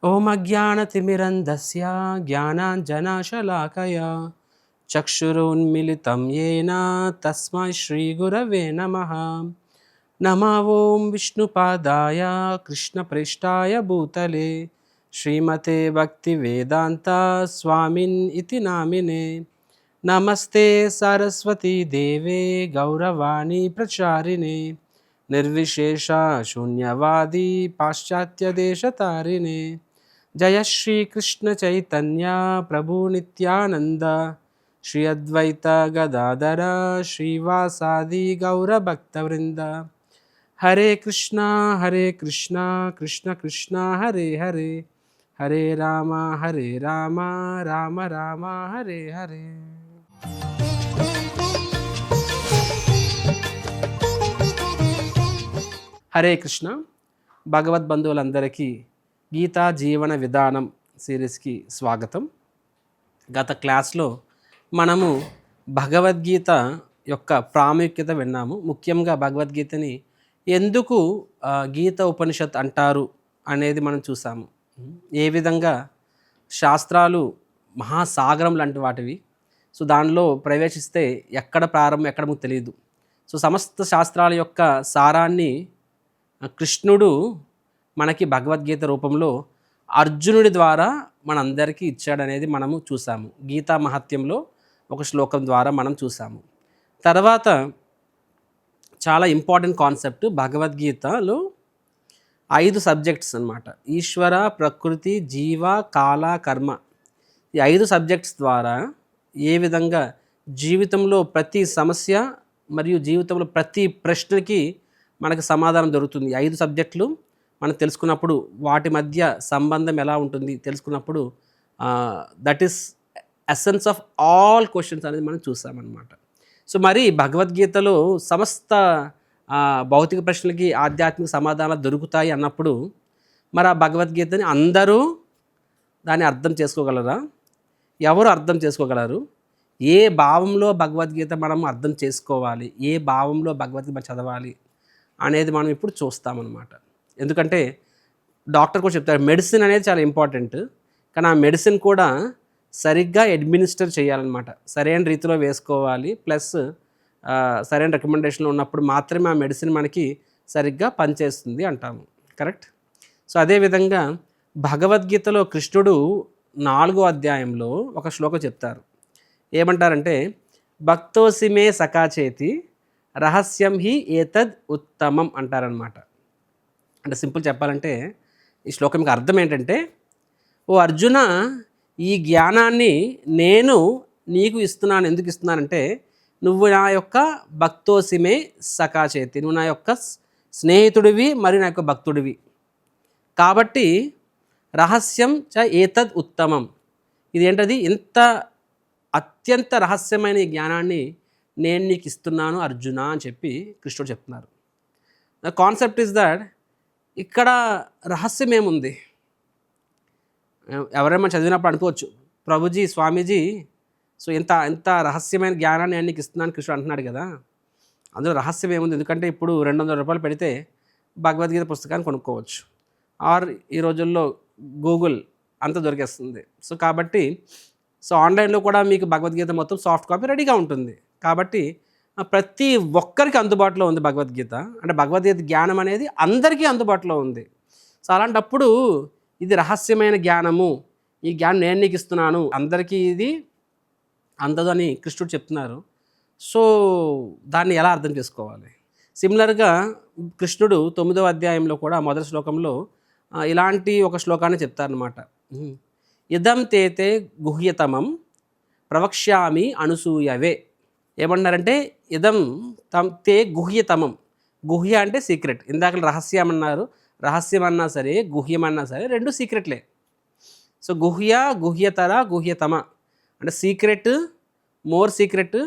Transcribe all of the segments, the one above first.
ఓం అజ్ఞానతిమిరంధస్య జ్ఞానాంజనశలాకయా చక్షురున్మిళితం యేన తస్మై శ్రీగురవే నమః. నమో ఓం విష్ణుపాదాయ కృష్ణప్రేష్ఠాయ భూతలే శ్రీమతే భక్తివేదాంత స్వామిన్ ఇతి నామినే. నమస్తే సరస్వతీ దేవే గౌరవాణి ప్రచారిణే నిర్విశేష శూన్యవాది పాశ్చాత్య దేశతారిణే. జయ శ్రీ కృష్ణ చైతన్య ప్రభు నిత్యానంద శ్రీ అద్వైత గదాధర శ్రీవాసాది గౌరభక్తవృంద. హరే కృష్ణ కృష్ణ కృష్ణ హరే హరే, హరే రామ రామ రామ హరే హరే. హరే కృష్ణ. భగవద్బంధువులందరికీ గీతా జీవన విధానం సిరీస్కి స్వాగతం. గత క్లాస్లో మనము భగవద్గీత యొక్క ప్రాముఖ్యత విన్నాము. ముఖ్యంగా భగవద్గీతని ఎందుకు గీత ఉపనిషత్ అంటారు అనేది మనం చూసాము. ఏ విధంగా శాస్త్రాలు మహాసాగరం లాంటి వాటివి. సో దానిలో ప్రవేశిస్తే ఎక్కడ ప్రారంభం ఎక్కడ మనకు తెలియదు. సో సమస్త శాస్త్రాల యొక్క సారాన్ని కృష్ణుడు మనకి భగవద్గీత రూపంలో అర్జునుడి ద్వారా మనందరికీ ఇచ్చాడనేది మనము చూసాము. గీతా మహత్యంలో ఒక శ్లోకం ద్వారా మనం చూసాము. తర్వాత చాలా ఇంపార్టెంట్ కాన్సెప్ట్, భగవద్గీతలో 5 సబ్జెక్ట్స్ అన్నమాట. ఈశ్వర, ప్రకృతి, జీవ, కాల, కర్మ. ఈ 5 సబ్జెక్ట్స్ ద్వారా ఏ విధంగా జీవితంలో ప్రతి సమస్య మరియు జీవితంలో ప్రతి ప్రశ్నకి మనకు సమాధానం దొరుకుతుంది. 5 సబ్జెక్టులు మనం తెలుసుకున్నప్పుడు వాటి మధ్య సంబంధం ఎలా ఉంటుంది తెలుసుకున్నప్పుడు that is essence of all questions అనేది మనం చూసామన్నమాట. సో మరి భగవద్గీతలో సమస్త భౌతిక ప్రశ్నలకి ఆధ్యాత్మిక సమాధానాలు దొరుకుతాయి అన్నప్పుడు మరి ఆ భగవద్గీతని అందరూ దాన్ని అర్థం చేసుకోగలరా? ఎవరు అర్థం చేసుకోగలరు? ఏ భావంలో భగవద్గీత మనం అర్థం చేసుకోవాలి, ఏ భావంలో భగవద్గీత చదవాలి అనేది మనం ఇప్పుడు చూస్తామన్నమాట. ఎందుకంటే డాక్టర్ కూడా చెప్తారు మెడిసిన్ అనేది చాలా ఇంపార్టెంట్, కానీ ఆ మెడిసిన్ కూడా సరిగ్గా అడ్మినిస్టర్ చేయాలన్నమాట. సరైన రీతిలో వేసుకోవాలి, ప్లస్ సరైన రికమెండేషన్లో ఉన్నప్పుడు మాత్రమే ఆ మెడిసిన్ మనకి సరిగ్గా పనిచేస్తుంది అంటాము. కరెక్ట్. సో అదేవిధంగా భగవద్గీతలో కృష్ణుడు 4వ అధ్యాయంలో ఒక శ్లోకం చెప్తారు. ఏమంటారంటే భక్తోసిమే సకాచేతి రహస్యం హి ఏతద్ ఉత్తమం అంటారనమాట. అంటే సింపుల్ చెప్పాలంటే ఈ శ్లోకం యొక్క అర్థం ఏంటంటే, ఓ అర్జున, ఈ జ్ఞానాన్ని నేను నీకు ఇస్తున్నాను. ఎందుకు ఇస్తున్నానంటే నువ్వు నా యొక్క భక్తోసిమే సకాచేతి, నువ్వు నా యొక్క స్నేహితుడివి మరియు నా యొక్క భక్తుడివి కాబట్టి రహస్యం చ ఏతద్ ఉత్తమం. ఇదేంటది? ఇంత అత్యంత రహస్యమైన ఈ జ్ఞానాన్ని నేను నీకు ఇస్తున్నాను అర్జున అని చెప్పి కృష్ణుడు చెప్తున్నారు. ద కాన్సెప్ట్ ఈస్ దట్ ఇక్కడ రహస్యం ఏముంది? ఎవరైనా చదివినప్పుడు అనుకోవచ్చు, ప్రభుజీ, స్వామీజీ, సో ఎంత రహస్యమైన జ్ఞానాన్ని నేను నీకు ఇస్తున్నాను కృష్ణుడు అంటున్నాడు కదా, అందులో రహస్యం ఏముంది? ఎందుకంటే ఇప్పుడు 200 రూపాయలు పెడితే భగవద్గీత పుస్తకాన్ని కొనుక్కోవచ్చు, ఆర్ ఈ రోజుల్లో గూగుల్ అంతా దొరికేస్తుంది. సో కాబట్టి ఆన్లైన్లో కూడా మీకు భగవద్గీత మొత్తం సాఫ్ట్ కాపీ రెడీగా ఉంటుంది. కాబట్టి ప్రతి ఒక్కరికి అందుబాటులో ఉంది భగవద్గీత. అంటే భగవద్గీత జ్ఞానం అనేది అందరికీ అందుబాటులో ఉంది. సో అలాంటప్పుడు ఇది రహస్యమైన జ్ఞానము, ఈ జ్ఞానం నేను నీకు ఇస్తున్నాను, అందరికీ ఇది అందదని కృష్ణుడు చెప్తున్నారు. సో దాన్ని ఎలా అర్థం చేసుకోవాలి? సిమిలర్గా కృష్ణుడు 9వ అధ్యాయంలో కూడా మొదటి శ్లోకంలో ఇలాంటి ఒక శ్లోకాన్ని చెప్తారనమాట. ఇదం తేతే గుహ్యతమం ప్రవక్ష్యామి అనసూయవే. ఏమన్నారంటే ఇదం తే గుహ్యతమం. గుహ్య అంటే సీక్రెట్. ఇందాక రహస్యం అన్నారు, రహస్యం అన్నా సరే గుహ్యం అన్నా సరే రెండు సీక్రెట్లే. సో గుహ్య, గుహ్యతర, గుహ్యతమ అంటే secret, more secret,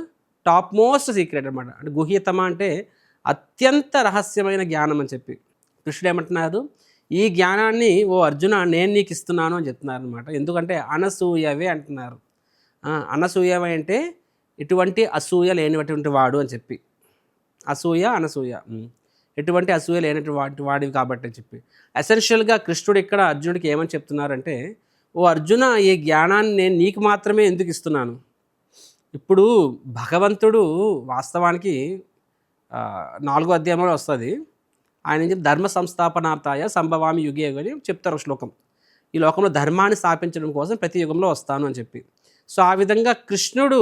top most secret అనమాట. అంటే గుహ్యతమ అంటే అత్యంత రహస్యమైన జ్ఞానం అని చెప్పి కృష్ణుడు ఏమంటున్నారు, ఈ జ్ఞానాన్ని ఓ అర్జున నేను నీకు ఇస్తున్నాను అని చెప్తున్నారు అనమాట. ఎందుకంటే అనసూయవే అంటున్నారు. అనసూయవే అంటే ఎటువంటి అసూయ లేనిటువంటి వాడు అని చెప్పి, అసూయ అనసూయ ఎటువంటి అసూయ లేనటువంటి వాడివి కాబట్టి అని చెప్పి. ఎసెన్షియల్గా కృష్ణుడు ఇక్కడ అర్జునుడికి ఏమని చెప్తున్నారంటే, ఓ అర్జున, ఈ జ్ఞానాన్ని నేను నీకు మాత్రమే ఎందుకు ఇస్తున్నాను? ఇప్పుడు భగవంతుడు వాస్తవానికి 4వ అధ్యాయంలో వస్తుంది. ఆయన ఏం చెప్పి ధర్మ సంస్థాపనార్థాయ సంభవామి యుగే యుగే అని చెప్తారు ఒక శ్లోకం. ఈ లోకంలో ధర్మాన్ని స్థాపించడం కోసం ప్రతి యుగంలో వస్తాను అని చెప్పి. సో ఆ విధంగా కృష్ణుడు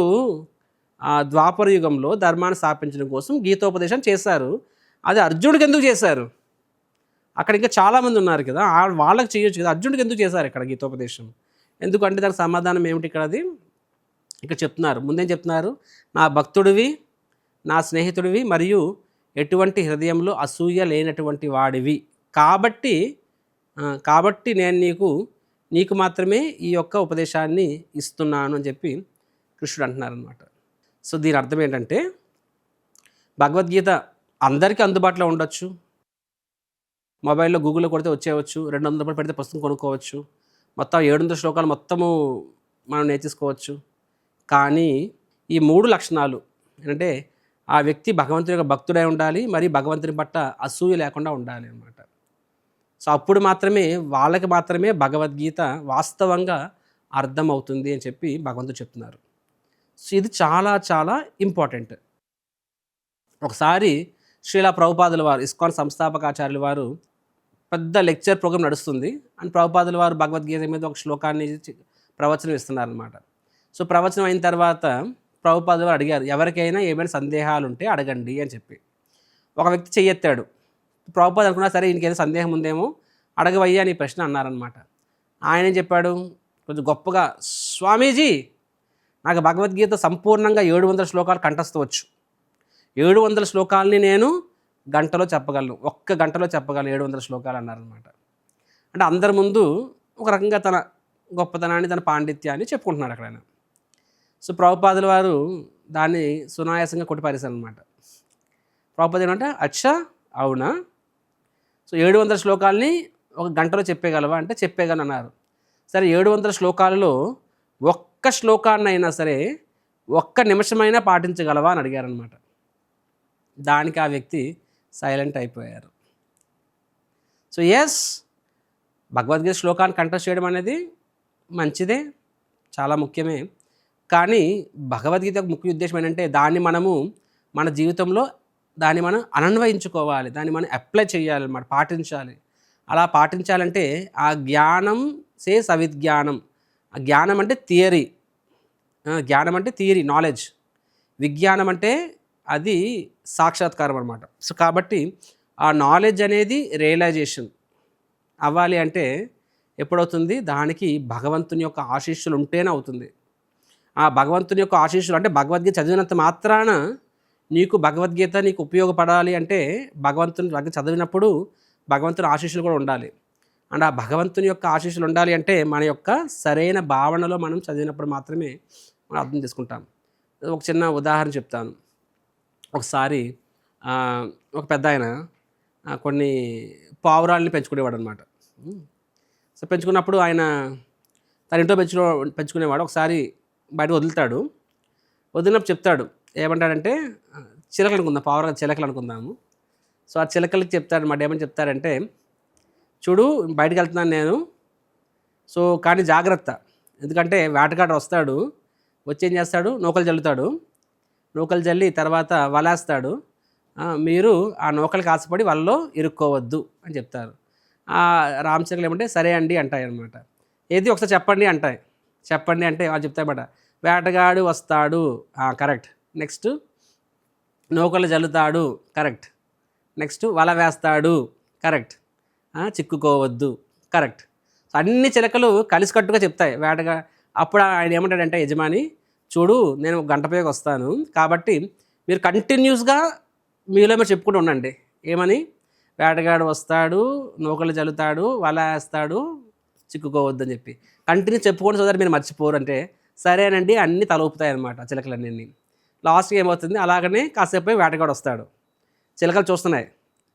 ద్వాపర యుగంలో ధర్మాన్ని స్థాపించడం కోసం గీతోపదేశం చేశారు. అది అర్జునుడికి ఎందుకు చేశారు? అక్కడ ఇంకా చాలామంది ఉన్నారు కదా, వాళ్ళకి చేయొచ్చు కదా, అర్జునుడికి ఎందుకు చేశారు ఇక్కడ గీతోపదేశం? ఎందుకంటే దానికి సమాధానం ఏమిటి ఇక్కడ? అది ఇక్కడ చెప్తున్నారు. ముందేం చెప్తున్నారు? నా భక్తుడివి, నా స్నేహితుడివి, మరియు ఎటువంటి హృదయంలో అసూయ లేనటువంటి వాడివి కాబట్టి నేను నీకు మాత్రమే ఈ యొక్క ఉపదేశాన్ని ఇస్తున్నాను అని చెప్పి కృష్ణుడు అంటున్నారనమాట. సో దీని అర్థం ఏంటంటే, భగవద్గీత అందరికీ అందుబాటులో ఉండొచ్చు. మొబైల్లో గూగుల్లో కొడితే వచ్చేయవచ్చు. 200 రూపాయలు పెడితే పుస్తకం కొనుక్కోవచ్చు. మొత్తం 700 శ్లోకాలు మొత్తము మనం నేర్చేసుకోవచ్చు. కానీ ఈ 3 లక్షణాలు ఏంటంటే, ఆ వ్యక్తి భగవంతుని యొక్క భక్తుడై ఉండాలి, మరి భగవంతుని పట్ల అసూయ లేకుండా ఉండాలి అన్నమాట. సో అప్పుడు మాత్రమే వాళ్ళకి మాత్రమే భగవద్గీత వాస్తవంగా అర్థమవుతుంది అని చెప్పి భగవంతుడు చెప్తున్నారు. సో ఇది చాలా చాలా ఇంపార్టెంట్. ఒకసారి శ్రీలా ప్రభుపాదుల వారు, ఇస్కాన్ సంస్థాపకాచార్యుల వారు పెద్ద లెక్చర్ ప్రోగ్రామ్ నడుస్తుంది. అండ్ ప్రభుపాదుల వారు భగవద్గీత మీద ఒక శ్లోకాన్ని ప్రవచనం ఇస్తున్నారనమాట. సో ప్రవచనం అయిన తర్వాత ప్రభుపాదుల వారు అడిగారు, ఎవరికైనా ఏమైనా సందేహాలు ఉంటే అడగండి అని చెప్పి. ఒక వ్యక్తి చెయ్యెత్తాడు. ప్రభుపాద అనుకున్నా, సరే ఈయనకేదో సందేహం ఉందేమో, అడగవయ్యా అని ప్రశ్న అన్నారనమాట. ఆయన ఏం చెప్పాడు కొంచెం గొప్పగా, స్వామీజీ నాకు భగవద్గీత సంపూర్ణంగా 700 శ్లోకాలు కంఠస్థవచ్చు. 700 శ్లోకాలని నేను గంటలో చెప్పగలను, ఒక్క గంటలో చెప్పగలను 700 శ్లోకాలు అన్నారనమాట. అంటే అందరి ముందు ఒక రకంగా తన గొప్పతనాన్ని, తన పాండిత్యాన్ని చెప్పుకుంటున్నాడు అక్కడ ఆయన. సో ప్రభుపాదుల వారు దాన్ని సునాయాసంగా కొట్టిపారేశారు అనమాట. ప్రభుపాద ఏమంటే, అచ్చా అవునా, సో 700 శ్లోకాలని ఒక గంటలో చెప్పేయగలవా అంటే చెప్పేయగలను అన్నారు. సరే 700 శ్లోకాలలో ఒక్క శ్లోకాన్నైనా సరే ఒక్క నిమిషమైనా పాటించగలవా అని అడిగారనమాట. దానికి ఆ వ్యక్తి సైలెంట్ అయిపోయారు. సో ఎస్, భగవద్గీత శ్లోకాన్ని కంఠస్థ చేయడం అనేది మంచిదే, చాలా ముఖ్యమే. కానీ భగవద్గీత ముఖ్య ఉద్దేశం ఏంటంటే, దాన్ని మనము మన జీవితంలో దాన్ని మనం అన్వయించుకోవాలి, దాన్ని మనం అప్లై చేయాలన్నమాట, పాటించాలి. అలా పాటించాలంటే ఆ జ్ఞానం సవిజ్ఞానం. ఆ జ్ఞానం అంటే థియరీ, నాలెడ్జ్. విజ్ఞానం అంటే అది సాక్షాత్కారం అనమాట. సో కాబట్టి ఆ నాలెడ్జ్ అనేది రియలైజేషన్ అవ్వాలి అంటే ఎప్పుడవుతుంది? దానికి భగవంతుని యొక్క ఆశీస్సులు ఉంటేనే అవుతుంది. ఆ భగవంతుని యొక్క ఆశీస్సులు అంటే భగవద్గీత చదివినంత మాత్రాన నీకు భగవద్గీత నీకు ఉపయోగపడాలి అంటే భగవంతుని చదివినప్పుడు భగవంతుని ఆశీస్సులు కూడా ఉండాలి. అండ్ ఆ భగవంతుని యొక్క ఆశీస్సులు ఉండాలి అంటే మన యొక్క సరైన భావనలో మనం చదివినప్పుడు మాత్రమే మనం అర్థం చేసుకుంటాం. ఒక చిన్న ఉదాహరణ చెప్తాను. ఒకసారి ఒక పెద్ద ఆయన కొన్ని పావురాల్ని పెంచుకునేవాడు అనమాట. సో పెంచుకున్నప్పుడు ఆయన తన ఇంట్లో పెంచుకునేవాడు. ఒకసారి బయట వదిలినప్పుడు చెప్తాడు, ఏమంటాడంటే, చిలకలు అనుకుందాం, పావురా చిలకలు అనుకుందాము. సో ఆ చిలకలకి చెప్తాడు అన్నమాట. ఏమని చెప్తారంటే, చూడు బయటకు వెళ్తున్నాను నేను, సో కానీ జాగ్రత్త, ఎందుకంటే వేటగాడు వస్తాడు, వచ్చి ఏం చేస్తాడు, నూకలు జల్లి తర్వాత వలేస్తాడు, మీరు ఆ నూకలకి ఆశపడి వలలో ఇరుక్కోవద్దు అని చెప్తారు. రామచిలకలు ఏమంటే సరే అండి అంటాయి అనమాట. ఏది ఒకసారి చెప్పండి అంటే వాళ్ళు చెప్తాయన్నమాట, వేటగాడు వస్తాడు, కరెక్ట్, నెక్స్ట్ నూకలు జల్లుతాడు, కరెక్ట్, నెక్స్ట్ వల వేస్తాడు, కరెక్ట్, చిక్కుకోవద్దు, కరెక్ట్. సో అన్ని చిలకలు కలిసికట్టుగా చెప్తాయి వేటగా. అప్పుడు ఆయన ఏమంటాడంటే, యజమాని చూడు నేను గంటపైకి వస్తాను, కాబట్టి మీరు కంటిన్యూస్గా మీలో మీరు చెప్పుకుంటూ ఉండండి. ఏమని? వేటగాడు వస్తాడు, నూకలు జల్లుతాడు, వల వేస్తాడు, చిక్కుకోవద్దని చెప్పి కంటిన్యూ చెప్పుకోండి, సోదరు మీరు మర్చిపోరు అంటే, సరేనండి అన్నీ తల ఊపుతాయి అన్నమాట చిలకలన్నీ. లాస్ట్కి ఏమవుతుంది, అలాగనే కాసేపు వేటగాడు వస్తాడు, చిలకలు చూస్తున్నాయి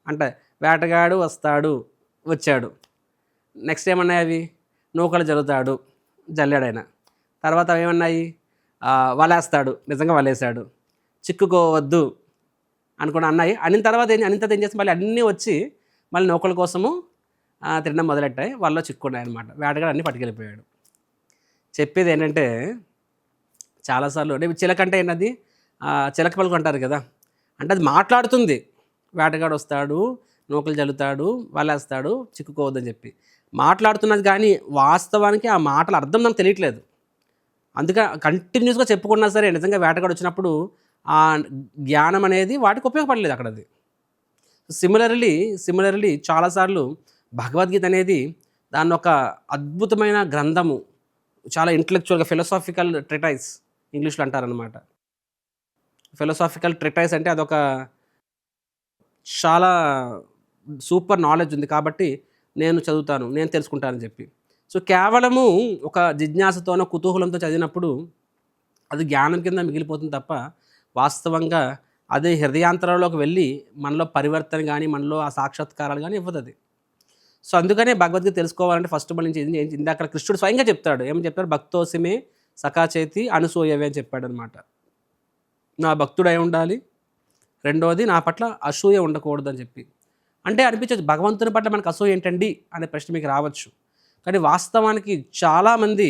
అంటే వేటగాడు వచ్చాడు, నెక్స్ట్ ఏమన్నాయి అవి, నూకలు జల్లుతాడు, జల్లాడు ఆయన, తర్వాత ఏమన్నాయి, వలేస్తాడు, నిజంగా వలేసాడు, చిక్కుకోవద్దు అనుకుని అన్నాయి. అనిన తర్వాత ఏం చేస్తే మళ్ళీ అన్నీ వచ్చి మళ్ళీ నౌకల కోసము తినడం మొదలెట్టాయి. వాళ్ళలో చిక్కున్నాయి అనమాట. వేటగాడు అన్నీ పట్టుకెళ్ళిపోయాడు. చెప్పేది ఏంటంటే చాలాసార్లు అంటే చిలక అంటే ఏంటది చిలక పలుకు అంటారు కదా, అంటే అది మాట్లాడుతుంది. వేటగాడు వస్తాడు, నూకలు జల్లుతాడు, వలేస్తాడు, చిక్కుకోవద్దని చెప్పి మాట్లాడుతున్నది. కానీ వాస్తవానికి ఆ మాటల అర్థం నాకు తెలియట్లేదు. అందుకే కంటిన్యూస్గా చెప్పుకున్నా సరే నిజంగా వేటగాడు వచ్చినప్పుడు ఆ జ్ఞానం అనేది వాటికి ఉపయోగపడలేదు అక్కడ. అది సిమిలర్లీ చాలాసార్లు భగవద్గీత అనేది దాన్ని ఒక అద్భుతమైన గ్రంథము, చాలా ఇంటలెక్చువల్గా ఫిలాసాఫికల్ ట్రిటైస్ ఇంగ్లీష్లో అంటారనమాట. ఫిలాసాఫికల్ ట్రిటైస్ అంటే అదొక చాలా సూపర్ నాలెడ్జ్ ఉంది కాబట్టి నేను చదువుతాను, నేను తెలుసుకుంటానని చెప్పి. సో కేవలము ఒక జిజ్ఞాసతోనో కుతూహలంతో చదివినప్పుడు అది జ్ఞానం కింద మిగిలిపోతుంది తప్ప వాస్తవంగా అది హృదయాంతరంలోకి వెళ్ళి మనలో పరివర్తన కానీ మనలో ఆ సాక్షాత్కారాలు కానీ ఇవ్వదు అది. సో అందుకనే భగవద్గీత తెలుసుకోవాలంటే ఫస్ట్ మన నుంచి ఇందాక కృష్ణుడు స్వయంగా చెప్తాడు. ఏమని చెప్తాడు? భక్తోసిమే సఖాచేతి అనసూయవే అని చెప్పాడు అనమాట. నా భక్తుడై ఉండాలి, రెండోది నా పట్ల అసూయ ఉండకూడదు అని చెప్పి. అంటే అనిపించచ్చు భగవంతుని పట్ల మనకు అసూయ ఏంటండి అనే ప్రశ్న మీకు రావచ్చు. కానీ వాస్తవానికి చాలామంది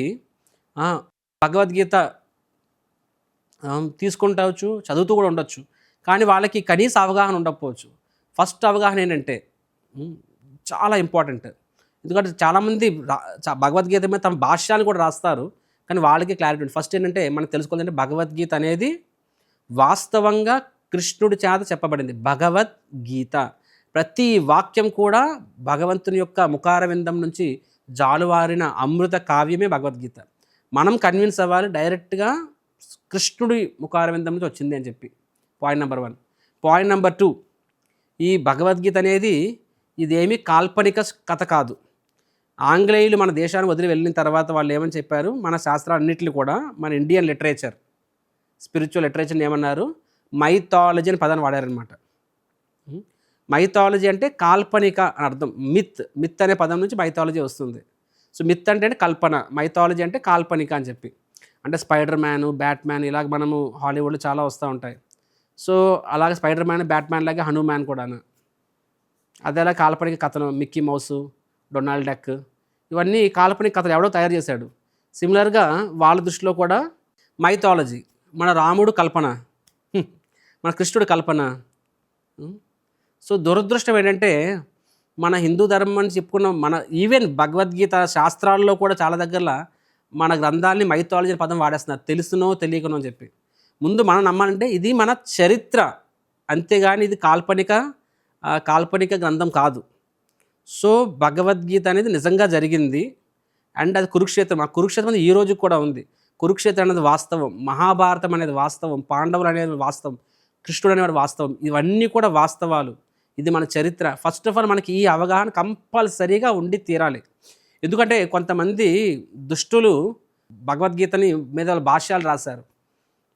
భగవద్గీత తీసుకుంటవచ్చు, చదువుతూ కూడా ఉండొచ్చు, కానీ వాళ్ళకి కనీస అవగాహన ఉండకపోవచ్చు. ఫస్ట్ అవగాహన ఏంటంటే చాలా ఇంపార్టెంట్. ఎందుకంటే చాలామంది భగవద్గీత మీద తమ భాష్యాన్ని కూడా రాస్తారు, కానీ వాళ్ళకి క్లారిటీ ఉంది. ఫస్ట్ ఏంటంటే మనకు తెలుసుకోవాలంటే భగవద్గీత అనేది వాస్తవంగా కృష్ణుడి చేత చెప్పబడింది. భగవద్గీత ప్రతి వాక్యం కూడా భగవంతుని యొక్క ముఖారవిందం నుంచి జాలువారిన అమృత కావ్యమే భగవద్గీత. మనం కన్విన్స్ అవ్వాలి డైరెక్ట్గా కృష్ణుడి ముఖారవిందం నుంచి వచ్చింది అని చెప్పి. Point number 1. పాయింట్ నెంబర్ 2, ఈ భగవద్గీత అనేది ఇదేమీ కాల్పనిక కథ కాదు. ఆంగ్లేయులు మన దేశాన్ని వదిలి వెళ్ళిన తర్వాత వాళ్ళు ఏమని చెప్పారు? మన శాస్త్రాలన్నింటినీ కూడా మన ఇండియన్ లిటరేచర్, స్పిరిచువల్ లిటరేచర్ని ఏమన్నారు? మైథాలజీ అని పదాన్ని వాడారనమాట. మైథాలజీ అంటే కాల్పనిక అని అర్థం. మిత్ అనే పదం నుంచి మైథాలజీ వస్తుంది. సో మిత్ అంటే కల్పన, మైథాలజీ అంటే కాల్పనిక అని చెప్పి. అంటే స్పైడర్ మ్యాన్, బ్యాట్మ్యాన్ ఇలాగ మనము హాలీవుడ్లో చాలా వస్తూ ఉంటాయి. సో అలాగే స్పైడర్ మ్యాన్, బ్యాట్మ్యాన్ లాగే హనుమాన్ కూడాను. అదేలా కాల్పనిక కథలు, మిక్కీ మౌస్, డొనాల్డ్ డక్, ఇవన్నీ కాల్పనిక కథలు ఎవడో తయారు చేశాడు. సిమిలర్గా వాళ్ళ దృష్టిలో కూడా మైథాలజీ, మన రాముడు కల్పన, మన కృష్ణుడు కల్పన. సో దురదృష్టం ఏంటంటే మన హిందూ ధర్మం అని చెప్పుకున్న మన ఈవెన్ భగవద్గీత శాస్త్రాల్లో కూడా చాలా దగ్గరలో మన గ్రంథాలని మైథాలజీ పదం వాడేస్తున్నారు, తెలుసునో తెలియకనో అని చెప్పి. ముందు మనం నమ్మాలంటే ఇది మన చరిత్ర, అంతేగాని ఇది కాల్పనిక గ్రంథం కాదు. సో భగవద్గీత అనేది నిజంగా జరిగింది. అండ్ అది కురుక్షేత్రం. ఆ కురుక్షేత్రం అనేది ఈ రోజు కూడా ఉంది. కురుక్షేత్రం అనేది వాస్తవం, మహాభారతం అనేది వాస్తవం, పాండవులు అనేది వాస్తవం, కృష్ణుడు అనేవాడు వాస్తవం. ఇవన్నీ కూడా వాస్తవాలు. ఇది మన చరిత్ర. ఫస్ట్ ఆఫ్ ఆల్ మనకి ఈ అవగాహన కంపల్సరీగా ఉండి తీరాలి. ఎందుకంటే కొంతమంది దుష్టులు భగవద్గీతని మీద భాష్యాలు రాశారు.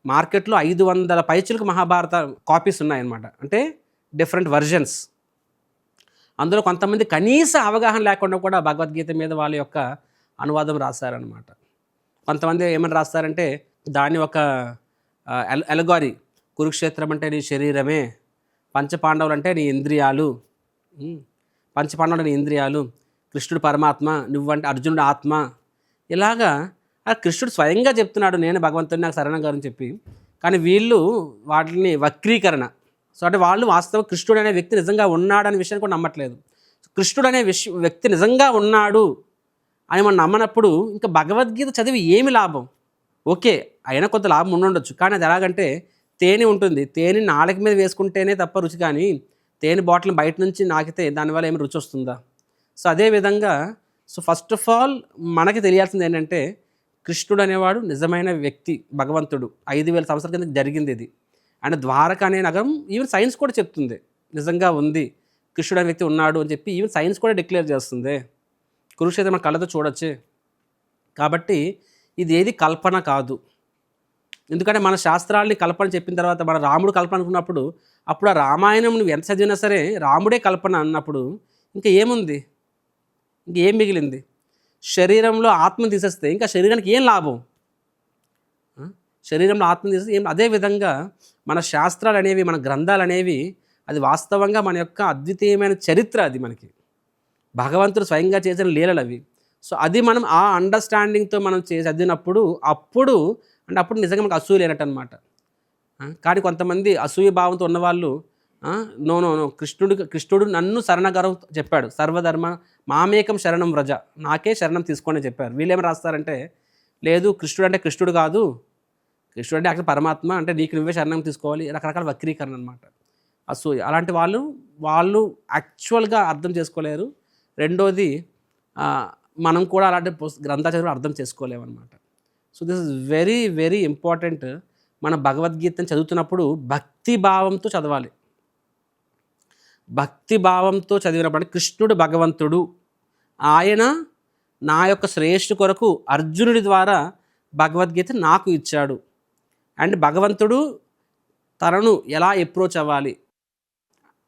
మార్కెట్లో 500 పైచులకు మహాభారత కాపీస్ ఉన్నాయన్నమాట. అంటే డిఫరెంట్ వర్జన్స్. అందులో కొంతమంది కనీస అవగాహన లేకుండా కూడా భగవద్గీత మీద వాళ్ళ యొక్క అనువాదం రాశారనమాట. కొంతమంది ఏమని రాస్తారంటే దాని ఒక ఎలగారీ, కురుక్షేత్రం అంటే నీ శరీరమే, పంచపాండవులు అంటే నీ ఇంద్రియాలు, పంచపాండవులు నీ ఇంద్రియాలు, కృష్ణుడు పరమాత్మ, నువ్వంటే అర్జునుడు ఆత్మ. ఇలాగా ఆ కృష్ణుడు స్వయంగా చెప్తున్నాడు నేను భగవంతుని నాకు శరణం గారు అని చెప్పి. కానీ వీళ్ళు వాటిని వక్రీకరణ. సో అంటే వాళ్ళు వాస్తవ కృష్ణుడు అనే వ్యక్తి నిజంగా ఉన్నాడనే విషయాన్ని కూడా నమ్మట్లేదు. కృష్ణుడు అనే వ్యక్తి నిజంగా ఉన్నాడు అని మనం నమ్మనప్పుడు ఇంకా భగవద్గీత చదివి ఏమి లాభం? ఓకే, అయినా కొంత లాభం ఉండొచ్చు, కానీ అది ఎలాగంటే తేనె ఉంటుంది, తేనె నాలుక మీద వేసుకుంటేనే తప్ప రుచి, కానీ తేనె బాటిల్ బయట నుంచి నాకితే దానివల్ల ఏమి రుచి వస్తుందా? సో అదేవిధంగా ఫస్ట్ ఆఫ్ ఆల్ మనకి తెలియాల్సింది ఏంటంటే కృష్ణుడు అనేవాడు నిజమైన వ్యక్తి, భగవంతుడు. 5000 సంవత్సరాల కింద జరిగింది ఇది. అండ్ ద్వారక అనే నగరం ఈవెన్ సైన్స్ కూడా చెప్తుంది నిజంగా ఉంది, కృష్ణుడు అనే వ్యక్తి ఉన్నాడు అని చెప్పి ఈవెన్ సైన్స్ కూడా డిక్లేర్ చేస్తుంది. కురుక్షేత్రం మన కళ్ళతో చూడొచ్చే. కాబట్టి ఇది ఏది కల్పన కాదు. ఎందుకంటే మన శాస్త్రాల్ని కల్పన చెప్పిన తర్వాత మన రాముడు కల్పన అనుకున్నప్పుడు అప్పుడు ఆ రామాయణం నువ్వు ఎంత చదివినా సరే రాముడే కల్పన అన్నప్పుడు ఇంకా ఏముంది? ఇంకేం మిగిలింది? శరీరంలో ఆత్మను తీసేస్తే ఇంకా శరీరానికి ఏం లాభం? శరీరంలో ఆత్మ తీసి ఏం అదే విధంగా మన శాస్త్రాలు అనేవి, మన గ్రంథాలు అనేవి, అది వాస్తవంగా మన యొక్క అద్వితీయమైన చరిత్ర. అది మనకి భగవంతుడు స్వయంగా చేసిన లీలలు అవి. సో అది మనం ఆ అండర్స్టాండింగ్తో మనం చదివినప్పుడు అప్పుడు అంటే అప్పుడు నిజంగా మనకు అసూయ లేనట్టు అనమాట. కానీ కొంతమంది అసూయ భావంతో ఉన్నవాళ్ళు నో నో నో కృష్ణుడు నన్ను శరణగరం చెప్పాడు, సర్వధర్మ మామేకం శరణం వ్రజ, నాకే శరణం తీసుకోండి చెప్పారు. వీళ్ళేం రాస్తారంటే లేదు కృష్ణుడు అంటే కృష్ణుడు కాదు, కృష్ణుడు అంటే అక్కడ పరమాత్మ, అంటే నీకు నువ్వే శరణం తీసుకోవాలి, రకరకాల వక్రీకరణ అనమాట. అసూయ. అలాంటి వాళ్ళు యాక్చువల్గా అర్థం చేసుకోలేరు. రెండోది మనం కూడా అలాంటి గ్రంథాలు చదివి అర్థం చేసుకోలేమన్నమాట. So this is very very important. మన భగవద్గీతను చదువుతున్నప్పుడు భక్తి భావంతో చదవాలి. భక్తి భావంతో చదివినప్పుడు కృష్ణుడు భగవంతుడు, ఆయన నా యొక్క శ్రేష్ఠ కొరకు అర్జునుడి ద్వారా భగవద్గీత నాకు ఇచ్చాడు, అండ్ భగవంతుడు తనను ఎలా అప్రోచ్ అవ్వాలి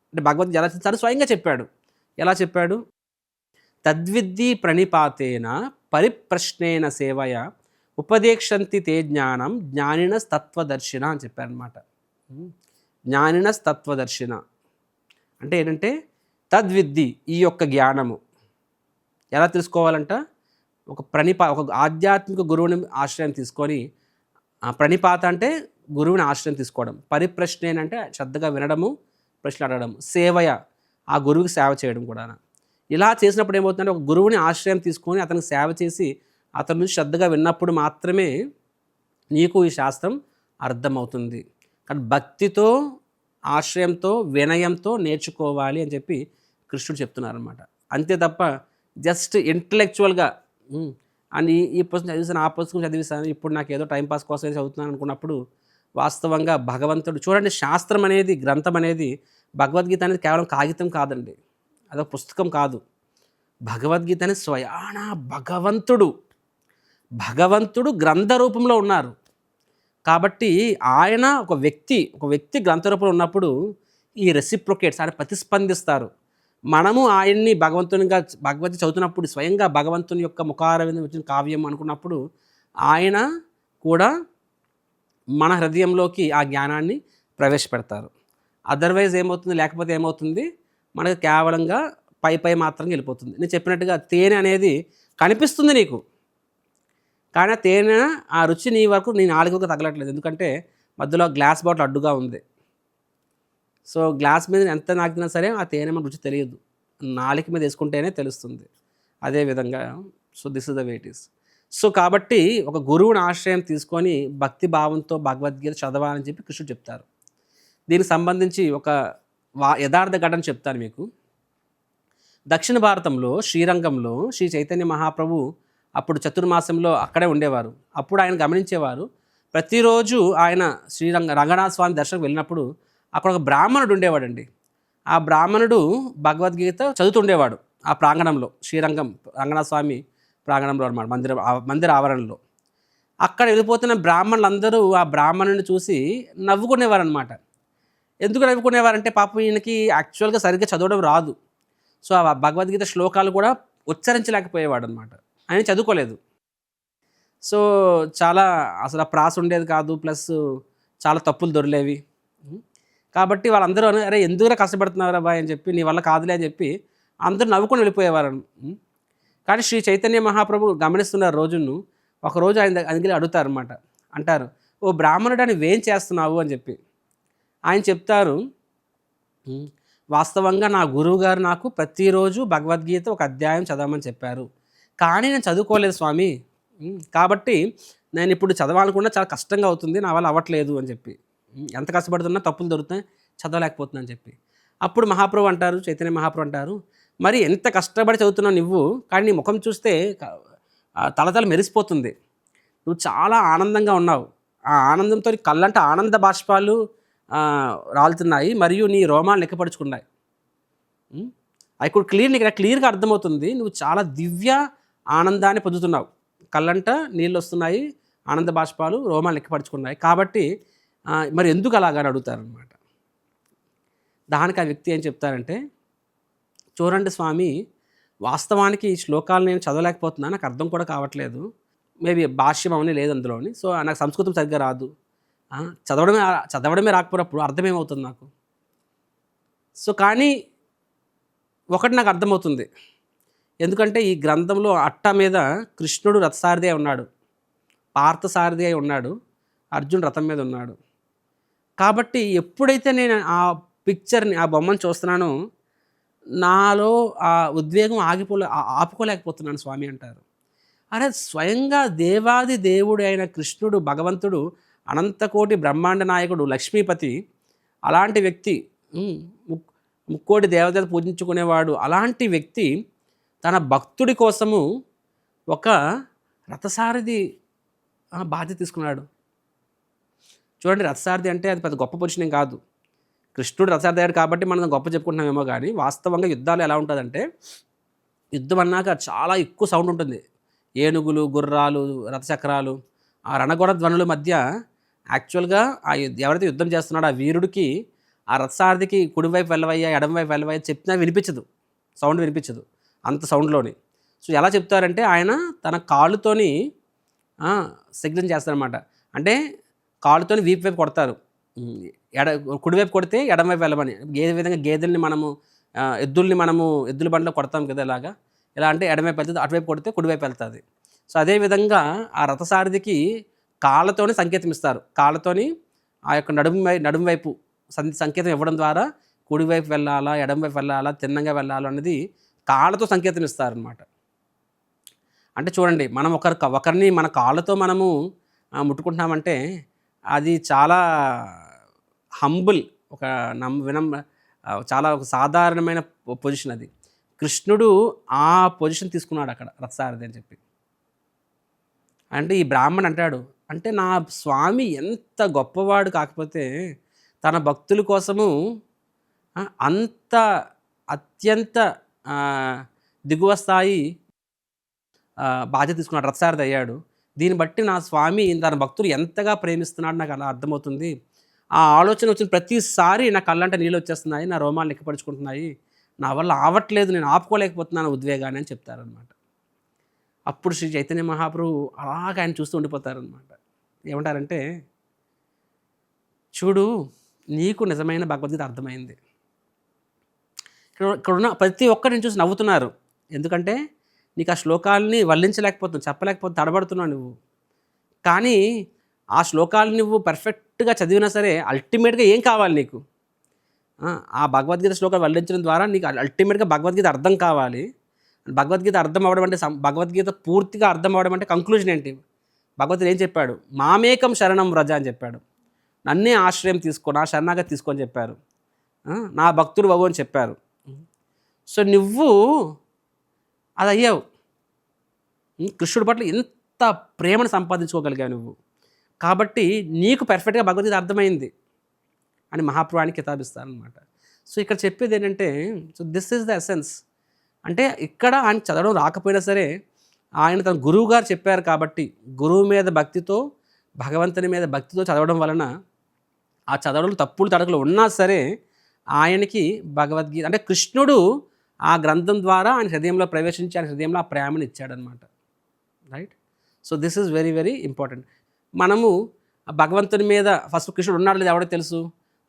అంటే భగవద్గీత ఎలా తను స్వయంగా చెప్పాడు. ఎలా చెప్పాడు? తద్విద్ధి ప్రణిపాతేన పరిప్రశ్నేన సేవయ ఉపదేక్షంతి తే జ్ఞానం జ్ఞానినస్ తత్వదర్శిన అని చెప్పారనమాట. జ్ఞానినస్ తత్వదర్శిన అంటే ఏంటంటే తద్విద్ధి, ఈ యొక్క జ్ఞానము ఎలా తెలుసుకోవాలంట? ఒక ఆధ్యాత్మిక గురువుని ఆశ్రయం తీసుకొని, ప్రణిపాత అంటే గురువుని ఆశ్రయం తీసుకోవడం, పరిప్రశ్న అంటే శ్రద్ధగా వినడము, ప్రశ్నలు అడగడం, సేవయ ఆ గురువుకి సేవ చేయడం కూడా. ఇలా చేసినప్పుడు ఏమవుతుందంటే ఒక గురువుని ఆశ్రయం తీసుకొని అతనికి సేవ చేసి అతని నుంచి శ్రద్ధగా విన్నప్పుడు మాత్రమే నీకు ఈ శాస్త్రం అర్థమవుతుంది. కానీ భక్తితో, ఆశ్రయంతో, వినయంతో నేర్చుకోవాలి అని చెప్పి కృష్ణుడు చెప్తున్నారనమాట. అంతే తప్ప జస్ట్ ఇంటలెక్చువల్గా అని ఈ పుస్తకం చదివిస్తాను, ఆ పుస్తకం చదివిస్తాను, ఇప్పుడు నాకు ఏదో టైంపాస్ కోసం చదువుతున్నాను అనుకున్నప్పుడు వాస్తవంగా భగవంతుడు చూడండి, శాస్త్రం అనేది, గ్రంథం అనేది, భగవద్గీత అనేది కేవలం కాగితం కాదండి, అదొక పుస్తకం కాదు. భగవద్గీత అనేది స్వయాన భగవంతుడు గ్రంథ రూపంలో ఉన్నారు. కాబట్టి ఆయన ఒక వ్యక్తి గ్రంథ రూపంలో ఉన్నప్పుడు ఈ రెసిప్రొకేట్స్ ఆయన ప్రతిస్పందిస్తారు. మనము ఆయన్ని భగవద్గీత చదువుతున్నప్పుడు స్వయంగా భగవంతుని యొక్క ముఖారవిందం వచ్చిన కావ్యం అనుకున్నప్పుడు ఆయన కూడా మన హృదయంలోకి ఆ జ్ఞానాన్ని ప్రవేశపెడతారు. అదర్వైజ్ ఏమవుతుంది, లేకపోతే ఏమవుతుంది, మనకు కేవలంగా పై మాత్రం వెళ్ళిపోతుంది. నేను చెప్పినట్టుగా తేనె అనేది కనిపిస్తుంది నీకు, కానీ ఆ తేనె ఆ రుచి నీ నాలుగుకు తగలట్లేదు, ఎందుకంటే మధ్యలో గ్లాస్ బాటిల్ అడ్డుగా ఉంది. సో గ్లాస్ మీద ఎంత నాకినా సరే ఆ తేనె మన రుచి తెలియదు, నాలుక మీద వేసుకుంటేనే తెలుస్తుంది. అదేవిధంగా so this is the way it is. So కాబట్టి ఒక గురువుని ఆశ్రయం తీసుకొని భక్తి భావంతో భగవద్గీత చదవాలని చెప్పి కృష్ణుడు చెప్తారు. దీనికి సంబంధించి ఒక యథార్థ ఘటన చెప్తాను మీకు. దక్షిణ భారతంలో శ్రీరంగంలో శ్రీ చైతన్య మహాప్రభు అప్పుడు చతుర్మాసంలో అక్కడే ఉండేవారు. అప్పుడు ఆయన గమనించేవారు, ప్రతిరోజు ఆయన రంగనాథ స్వామి దర్శనం వెళ్ళినప్పుడు అక్కడ ఒక బ్రాహ్మణుడు ఉండేవాడండి. ఆ బ్రాహ్మణుడు భగవద్గీత చదువుతుండేవాడు ఆ ప్రాంగణంలో, శ్రీరంగం రంగనాథ స్వామి ప్రాంగణంలో అనమాట, మందిర ఆవరణలో. అక్కడ వెళ్ళిపోతున్న బ్రాహ్మణులందరూ ఆ బ్రాహ్మణుని చూసి నవ్వుకునేవారు అనమాట. ఎందుకు నవ్వుకునేవారంటే పాపం ఈయనకి యాక్చువల్గా సరిగ్గా చదవడం రాదు. సో ఆ భగవద్గీత శ్లోకాలు కూడా ఉచ్చరించలేకపోయేవాడు అనమాట, ఆయన చదువుకోలేదు. సో చాలా అసలు ఆ ప్రాస ఉండేది కాదు, ప్లస్ చాలా తప్పులు దొరిలేవి. కాబట్టి వాళ్ళందరూ అరే ఎందుకురా కష్టపడుతున్నారా బాయ్ అని చెప్పి, నీ వల్ల కాదులే అని చెప్పి అందరూ నవ్వుకొని వెళ్ళిపోయేవారు. కానీ శ్రీ చైతన్య మహాప్రభు గమనిస్తున్న రోజును ఒకరోజు ఆయన దగ్గర అడుగుతారనమాట, అంటారు, ఓ బ్రాహ్మణుడు అని వేం చేస్తున్నావు అని చెప్పి. ఆయన చెప్తారు, వాస్తవంగా నా గురువుగారు నాకు ప్రతిరోజు భగవద్గీత ఒక అధ్యాయం చదవమని చెప్పారు, కానీ నేను చదువుకోలేదు స్వామి, కాబట్టి నేను ఇప్పుడు చదవాలనుకున్నా చాలా కష్టంగా అవుతుంది, నా వల్ల అవ్వట్లేదు అని చెప్పి. ఎంత కష్టపడుతున్నా తప్పులు దొరుకుతాయి, చదవలేకపోతున్నా అని చెప్పి. అప్పుడు మహాప్రభు అంటారు, చైతన్య మహాప్రభు అంటారు, మరి ఎంత కష్టపడి చదువుతున్నావు నువ్వు, కానీ నీ ముఖం చూస్తే తలతల మెరిసిపోతుంది, నువ్వు చాలా ఆనందంగా ఉన్నావు, ఆ ఆనందంతో కళ్ళంటే ఆనంద బాష్పాలు రాలుతున్నాయి, మరియు నీ రోమాలు లెక్కపరుచుకున్నాయి. నీకు క్లియర్గా అర్థమవుతుంది, నువ్వు చాలా దివ్య ఆనందాన్ని పొందుతున్నావు, కళ్ళంట నీళ్ళు వస్తున్నాయి, ఆనంద బాష్పాలు, రోమాలు లెక్కపరుచుకున్నాయి, కాబట్టి మరి ఎందుకు అలాగని అడుగుతారనమాట. దానికి ఆ వ్యక్తి ఏం చెప్తారంటే, చూడండి స్వామి, వాస్తవానికి ఈ శ్లోకాలు నేను చదవలేకపోతున్నాను, నాకు అర్థం కూడా కావట్లేదు, మేబీ భాష్యం అవన్నీ లేదు అందులోని. సో నాకు సంస్కృతం సరిగ్గా రాదు. చదవడమే రాకపోయినప్పుడు అర్థమేమవుతుంది నాకు? సో కానీ ఒకటి నాకు అర్థమవుతుంది. ఎందుకంటే ఈ గ్రంథంలో అట్ట మీద కృష్ణుడు రథసారథి అయి ఉన్నాడు, పార్థసారథి అయి ఉన్నాడు, అర్జున్ రథం మీద ఉన్నాడు. కాబట్టి ఎప్పుడైతే నేను ఆ పిక్చర్ని, ఆ బొమ్మను చూస్తున్నానో నాలో ఆ ఉద్వేగం ఆపుకోలేకపోతున్నాను స్వామి అంటారు. అరే స్వయంగా దేవాది దేవుడు అయిన కృష్ణుడు, భగవంతుడు, అనంతకోటి బ్రహ్మాండ నాయకుడు, లక్ష్మీపతి, అలాంటి వ్యక్తి, ముక్కోటి దేవతలు పూజించుకునేవాడు, అలాంటి వ్యక్తి తన భక్తుడి కోసము ఒక రథసారథి బాధ్యత తీసుకున్నాడు. చూడండి, రథసారథి అంటే అది పెద్ద గొప్ప పొజిషన్ ఏం కాదు. కృష్ణుడు రథసారథి అయ్యాడు కాబట్టి మనం గొప్ప చెప్పుకుంటున్నామేమో కానీ వాస్తవంగా యుద్ధాలు ఎలా ఉంటుందంటే, యుద్ధం అన్నాక చాలా ఎక్కువ సౌండ్ ఉంటుంది. ఏనుగులు, గుర్రాలు, రథచక్రాలు, ఆ రణగొడ ధ్వనుల మధ్య యాక్చువల్గా ఎవరైతే యుద్ధం చేస్తున్నాడో ఆ వీరుడికి, ఆ రథసారథికి కుడివైపు వెళ్ళవయ్యా, ఎడమవైపు వెళ్ళవయ్యా చెప్పినా వినిపించదు, సౌండ్ వినిపించదు అంత సౌండ్లోని. సో ఎలా చెప్తారంటే ఆయన తన కాళ్ళుతోని సిగ్నల్ చేస్తారనమాట. అంటే కాళ్ళుతోని వీపు వైపు కొడతారు, కుడివైపు కొడితే ఎడమవైపు వెళ్ళమని. ఏ విధంగా గేదెల్ని మనము ఎద్దుల బండిలో కొడతాం కదా, ఇలా అంటే ఎడమవైపు వెళ్తుంది, అటువైపు కొడితే కుడివైపు వెళ్తుంది. సో అదేవిధంగా ఆ రథసారథికి కాళ్ళతోని సంకేతం ఇస్తారు. కాళ్ళతోని ఆ యొక్క నడుము వైపు సంకేతం ఇవ్వడం ద్వారా కుడివైపు వెళ్ళాలా, ఎడమవైపు వెళ్ళాలా, తిన్నంగా వెళ్ళాలా అనేది కాళ్ళతో సంకేతం ఇస్తారనమాట. అంటే చూడండి, మనం ఒకరిని మన కాళ్ళతో మనము ముట్టుకుంటున్నామంటే అది చాలా హంబుల్, ఒక చాలా ఒక సాధారణమైన పొజిషన్ అది. కృష్ణుడు ఆ పొజిషన్ తీసుకున్నాడు అక్కడ రథసారథి అని చెప్పి. అంటే ఈ బ్రాహ్మణ్ అంటాడు, అంటే నా స్వామి ఎంత గొప్పవాడు కాకపోతే తన భక్తుల కోసము అంత అత్యంత దిగువ స్థాయి బాధ్యత తీసుకున్నాడు, రథసారథి అయ్యాడు. దీన్ని బట్టి నా స్వామి తన భక్తులు ఎంతగా ప్రేమిస్తున్నాడు నాకు అలా అర్థమవుతుంది. ఆ ఆలోచన వచ్చిన ప్రతిసారి నా కళ్ళంటే నీళ్ళు వచ్చేస్తున్నాయి, నా రోమాలు లెక్కపరుచుకుంటున్నాయి, నా వల్ల ఆవట్లేదు, నేను ఆపుకోలేకపోతున్నాను ఉద్వేగాన్ని అని చెప్తారనమాట. అప్పుడు శ్రీ చైతన్య మహాప్రభు అలాగ ఆయన చూస్తూ ఉండిపోతారనమాట. ఏమంటారంటే, చూడు నీకు నిజమైన భగవద్గీత అర్థమైంది. ఇక్కడున్న ప్రతి ఒక్కరిని చూసి నవ్వుతున్నారు. ఎందుకంటే నీకు ఆ శ్లోకాలని వల్లించలేకపోతున్నావు, చెప్పలేకపోతే తడబడుతున్నావు నువ్వు. కానీ ఆ శ్లోకాలు నువ్వు పర్ఫెక్ట్గా చదివినా సరే అల్టిమేట్గా ఏం కావాలి నీకు? ఆ భగవద్గీత శ్లోకాలు వల్లించడం ద్వారా నీకు అల్టిమేట్గా భగవద్గీత అర్థం కావాలి. భగవద్గీత అర్థం అవ్వడం అంటే, భగవద్గీత పూర్తిగా అర్థం అవ్వడం అంటే కంక్లూజన్ ఏంటి? భగవద్గీత ఏం చెప్పాడు? మామేకం శరణం వ్రజ అని చెప్పాడు. నన్నే ఆశ్రయం తీసుకో, నా శరణాగతి తీసుకో అని చెప్పారు. నా భక్తుడు బాబు అని చెప్పారు. సో నువ్వు అది అయ్యావు. కృష్ణుడి పట్ల ఎంత ప్రేమను సంపాదించుకోగలిగావు నువ్వు. కాబట్టి నీకు పర్ఫెక్ట్గా భగవద్గీత అర్థమైంది అని మహాప్రభువానికి కితాబిస్తారనమాట. సో ఇక్కడ చెప్పేది ఏంటంటే, so this is the essence. అంటే ఇక్కడ ఆయన చదవడం రాకపోయినా సరే ఆయన తన గురువు గారు చెప్పారు కాబట్టి గురువు మీద భక్తితో, భగవంతుని మీద భక్తితో చదవడం వలన ఆ చదవడంలో తప్పులు తడకలు ఉన్నా సరే ఆయనకి భగవద్గీత అంటే కృష్ణుడు ఆ గ్రంథం ద్వారా ఆయన హృదయంలో ప్రవేశించి ఆయన హృదయంలో ఆ ప్రేమను ఇచ్చాడనమాట. Right. So this is very very important. మనము భగవంతుని మీద ఫస్ట్ కృష్ణుడు ఉన్నాడు లేదు ఎవడో తెలుసు,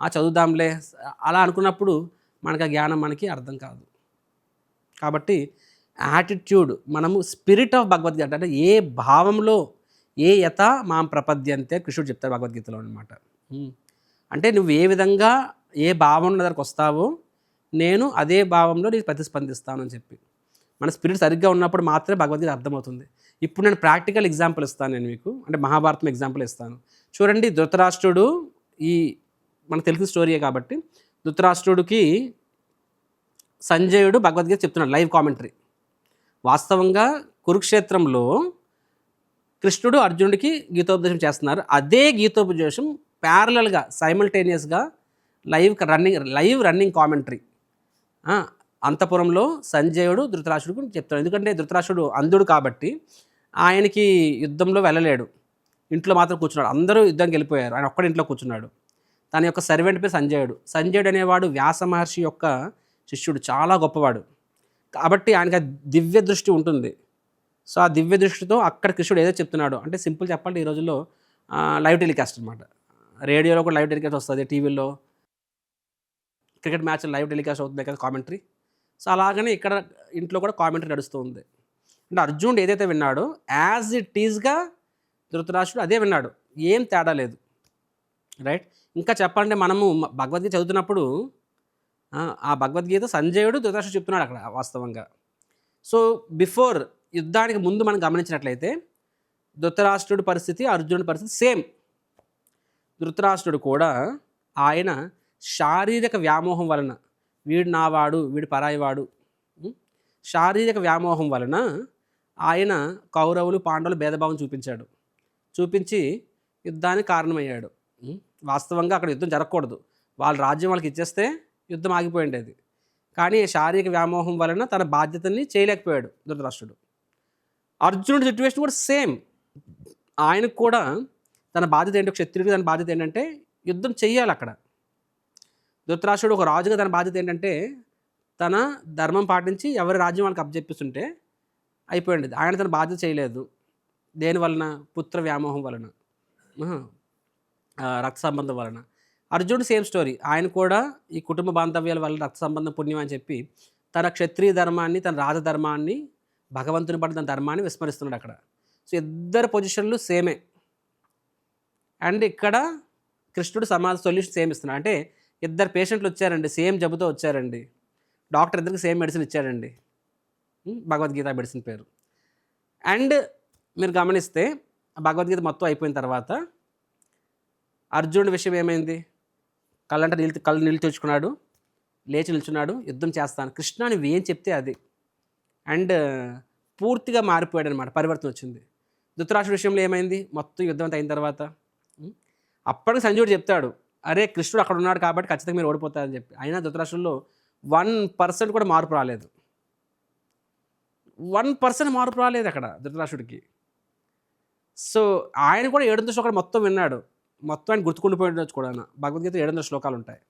చదువుదాంలే అలా అనుకున్నప్పుడు మనకు ఆ జ్ఞానం మనకి అర్థం కాదు. కాబట్టి యాటిట్యూడ్, మనము స్పిరిట్ ఆఫ్ భగవద్గీత అంటే ఏ భావంలో ఏ యథ మాం ప్రపద్యంతే కృష్ణుడు చెప్తారు భగవద్గీతలో అనమాట. అంటే నువ్వు ఏ విధంగా ఏ భావం దగ్గరకు వస్తావో నేను అదే భావంలో నీకు ప్రతిస్పందిస్తాను అని చెప్పి. మన స్పిరిట్ సరిగ్గా ఉన్నప్పుడు మాత్రమే భగవద్గీత అర్థమవుతుంది. ఇప్పుడు నేను ప్రాక్టికల్ ఎగ్జాంపుల్ ఇస్తాను, నేను మీకు అంటే మహాభారతం ఎగ్జాంపుల్ ఇస్తాను. చూడండి, ధృతరాష్ట్రుడు, ఈ మనకు తెలిసిన స్టోరీయే కాబట్టి ధృతరాష్ట్రుడికి సంజయుడు భగవద్గీత చెప్తున్నాడు, లైవ్ కామెంటరీ. వాస్తవంగా కురుక్షేత్రంలో కృష్ణుడు అర్జునుడికి గీతోపదేశం చేస్తున్నారు. అదే గీతోపదేశం ప్యారలల్గా సైమల్టేనియస్గా లైవ్ రన్నింగ్ కామెంటరీ అంతఃపురంలో సంజయుడు ధృతరాష్ట్రుడికి చెప్తాడు. ఎందుకంటే ధృతరాష్ట్రుడు అంధుడు కాబట్టి ఆయనకి యుద్ధంలో వెళ్ళలేడు, ఇంట్లో మాత్రం కూర్చున్నాడు. అందరూ యుద్ధంకి వెళ్ళిపోయారు, ఆయన ఒక్కడి ఇంట్లో కూర్చున్నాడు. తన యొక్క సర్వెంట్ పేరు సంజయుడు. సంజయుడు అనేవాడు వ్యాస మహర్షి యొక్క శిష్యుడు, చాలా గొప్పవాడు కాబట్టి ఆయనకి దివ్య దృష్టి ఉంటుంది. సో ఆ దివ్య దృష్టితో అక్కడ కృష్ణుడు ఏదో చెప్తున్నాడు అంటే సింపుల్ చెప్పాలంటే ఈ రోజుల్లో లైవ్ టెలికాస్ట్ అనమాట. రేడియోలో కూడా లైవ్ టెలికాస్ట్ వస్తుంది, టీవీలో క్రికెట్ మ్యాచ్ లైవ్ టెలికాస్ట్ అవుతుంది కదా కామెంటరీ. సో అలాగనే ఇక్కడ ఇంట్లో కూడా కామెంటరీ నడుస్తూ ఉంది. అంటే అర్జునుడు ఏదైతే విన్నాడో యాజ్ ఇట్ ఈజ్గా ధృతరాష్ట్రుడు అదే విన్నాడు, ఏం తేడా లేదు. రైట్. ఇంకా చెప్పాలంటే మనము భగవద్గీత చదువుతున్నప్పుడు ఆ భగవద్గీత సంజయుడు ధృతరాష్ట్రుడు చెప్తున్నాడు అక్కడ వాస్తవంగా. సో బిఫోర్ యుద్ధానికి ముందు మనం గమనించినట్లయితే ధృతరాష్ట్రుడి పరిస్థితి అర్జునుడి పరిస్థితి సేమ్. ధృతరాష్ట్రుడు కూడా ఆయన శారీరక వ్యామోహం వలన వీడు నావాడు వీడు పరాయివాడు, శారీరక వ్యామోహం వలన ఆయన కౌరవులు పాండవులు భేదభావం చూపించాడు, చూపించి యుద్ధానికి కారణమయ్యాడు. వాస్తవంగా అక్కడ యుద్ధం జరగకూడదు, వాళ్ళ రాజ్యం వాళ్ళకి ఇచ్చేస్తే యుద్ధం ఆగిపోయి ఉండేది. కానీ శారీరక వ్యామోహం వలన తన బాధ్యతల్ని చేయలేకపోయాడు ధృతరాష్ట్రుడు. అర్జునుడి సిచ్యువేషన్ కూడా సేమ్. ఆయనకు కూడా తన బాధ్యత ఏంటో, క్షత్రియుడికి తన బాధ్యత ఏంటంటే యుద్ధం చెయ్యాలి అక్కడ. ధృతరాష్ట్రుడు ఒక రాజుగా తన బాధ్యత ఏంటంటే తన ధర్మం పాటించి ఎవరి రాజ్యం వాళ్ళకి అప్పచెప్పిస్తుంటే అయిపోయింది. ఆయన తన బాధ్యత చేయలేదు. దేనివలన? పుత్ర వ్యామోహం వలన, రక్త సంబంధం వలన. అర్జునుడు సేమ్ స్టోరీ. ఆయన కూడా ఈ కుటుంబ బాంధవ్యాల వల్ల రక్త సంబంధం పుణ్యం అని చెప్పి తన క్షత్రియ ధర్మాన్ని, తన రాజధర్మాన్ని, భగవంతుని పట్ల తన ధర్మాన్ని విస్మరిస్తున్నాడు అక్కడ. సో ఇద్దరు పొజిషన్లు సేమే. అండ్ ఇక్కడ కృష్ణుడు సమాజ సొల్యూషన్ సేమ్ ఇస్తున్నాడు. అంటే ఇద్దరు పేషెంట్లు వచ్చారండి, సేమ్ జబ్బుతో వచ్చారండి, డాక్టర్ ఇద్దరికి సేమ్ మెడిసిన్ ఇచ్చాడండి, భగవద్గీత మెడిసిన్ పేరు. అండ్ మీరు గమనిస్తే భగవద్గీత మొత్తం అయిపోయిన తర్వాత అర్జునుడి విషయం ఏమైంది? కళ్ళు నీళ్ళు తెచ్చుకున్నాడు, లేచి నిల్చున్నాడు, యుద్ధం చేస్తాను కృష్ణ నువ్వు ఏం చెప్తే అది. అండ్ పూర్తిగా మారిపోయాడు అనమాట, పరివర్తన వచ్చింది. ధృతరాష్ట్రుడి విషయంలో ఏమైంది? మొత్తం యుద్ధం అంతా అయిన తర్వాత అప్పటికి సంజయుడు చెప్తాడు, అరే కృష్ణుడు అక్కడ ఉన్నాడు కాబట్టి ఖచ్చితంగా మీరు ఓడిపోతారని చెప్పి. అయినా ధృతరాష్ట్రుల్లో 1% కూడా మార్పు రాలేదు. 1% మార్పు రాలేదు అక్కడ ధృతరాష్ట్రుడికి. సో ఆయన కూడా 700 శ్లోకాలు మొత్తం విన్నాడు, మొత్తం ఆయన గుర్తుకుండిపోయినచ్చు కూడా. భగవద్గీత 700 శ్లోకాలు ఉంటాయి.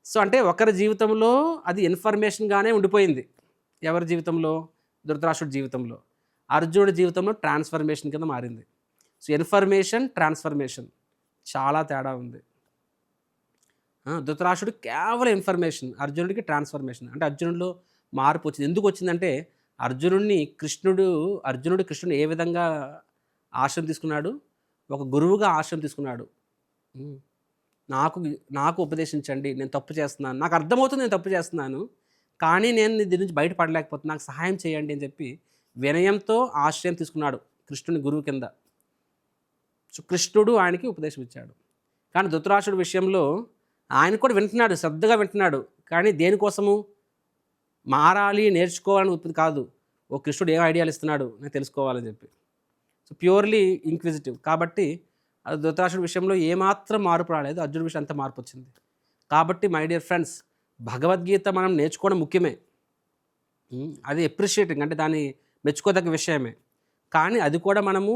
సో అంటే ఒకరి జీవితంలో అది ఇన్ఫర్మేషన్గానే ఉండిపోయింది. ఎవరి జీవితంలో? ధృతరాష్ట్రుడి జీవితంలో. అర్జునుడి జీవితంలో ట్రాన్స్ఫర్మేషన్ కింద మారింది. సో ఇన్ఫర్మేషన్, ట్రాన్స్ఫర్మేషన్ చాలా తేడా ఉంది. ధృతరాష్ట్రుడు కేవలం ఇన్ఫర్మేషన్, అర్జునుడికి ట్రాన్స్ఫర్మేషన్. అంటే అర్జునుడిలో మార్పు వచ్చింది. ఎందుకు వచ్చిందంటే అర్జునుడు కృష్ణుడు ఏ విధంగా ఆశ్రయం తీసుకున్నాడు? ఒక గురువుగా ఆశ్రయం తీసుకున్నాడు. నాకు ఉపదేశించండి, నేను తప్పు చేస్తున్నాను, నాకు అర్థమవుతుంది నేను తప్పు చేస్తున్నాను, కానీ నేను దీని నుంచి బయటపడలేకపోతున్నాను, నాకు సహాయం చేయండి అని చెప్పి వినయంతో ఆశ్రయం తీసుకున్నాడు కృష్ణుని గురువు కింద. సో కృష్ణుడు ఆయనకి ఉపదేశం ఇచ్చాడు. కానీ ధృతరాష్ట్రుడి విషయంలో ఆయన కూడా వింటున్నాడు, శ్రద్ధగా వింటున్నాడు, కానీ దేనికోసము? మారాలి, నేర్చుకోవాలని కాదు, ఓ కృష్ణుడు ఏం ఐడియాలు ఇస్తున్నాడు నేను తెలుసుకోవాలని చెప్పి. So purely inquisitive. కాబట్టి ధృతరాష్ట్రుడి విషయంలో ఏమాత్రం మార్పు రాలేదు, అర్జునుడి విషయం అంత మార్పు వచ్చింది. కాబట్టి మై డియర్ ఫ్రెండ్స్, భగవద్గీత మనం నేర్చుకోవడం ముఖ్యమే, అది ఎప్రిషియేటింగ్, అంటే దాన్ని మెచ్చుకోదగ్గ విషయమే. కానీ అది కూడా మనము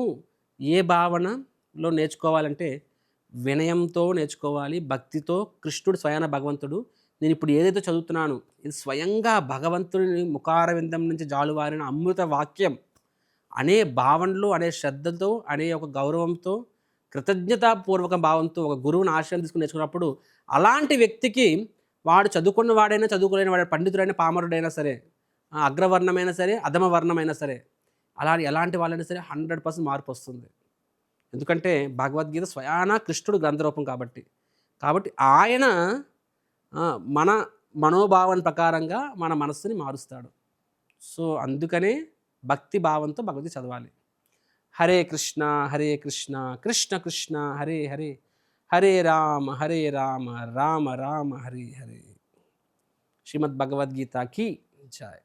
ఏ భావనలో నేర్చుకోవాలంటే వినయంతో నేర్చుకోవాలి, భక్తితో. కృష్ణుడు స్వయాన భగవంతుడు. నేను ఇప్పుడు ఏదైతే చదువుతున్నాను ఇది స్వయంగా భగవంతుని ముఖారవిందం నుంచి జాలువారిన అమృత వాక్యం అనే భావనలో, అనే శ్రద్ధతో, అనే ఒక గౌరవంతో, కృతజ్ఞతాపూర్వక భావంతో ఒక గురువుని ఆశ్రయం తీసుకుని నేర్చుకున్నప్పుడు అలాంటి వ్యక్తికి వాడు చదువుకున్న వాడైనా చదువుకోలేని వాడు, పండితుడైనా పామరుడైనా సరే, అగ్రవర్ణమైనా సరే, అధమ వర్ణమైనా సరే, ఎలాంటి వాళ్ళైనా సరే 100% మార్పు వస్తుంది. ఎందుకంటే భగవద్గీత స్వయాన కృష్ణుడు గ్రంథరూపం కాబట్టి ఆయన మన మనోభావం ప్రకారంగా మన మనస్సుని మారుస్తాడు. సో అందుకనే భక్తి భావంతో భగవద్గీత చదవాలి. హరే కృష్ణ హరే కృష్ణ కృష్ణ కృష్ణ హరే హరే, హరే రామ రామ రామ హరే హరే. శ్రీమద్ భగవద్గీత కీ జై.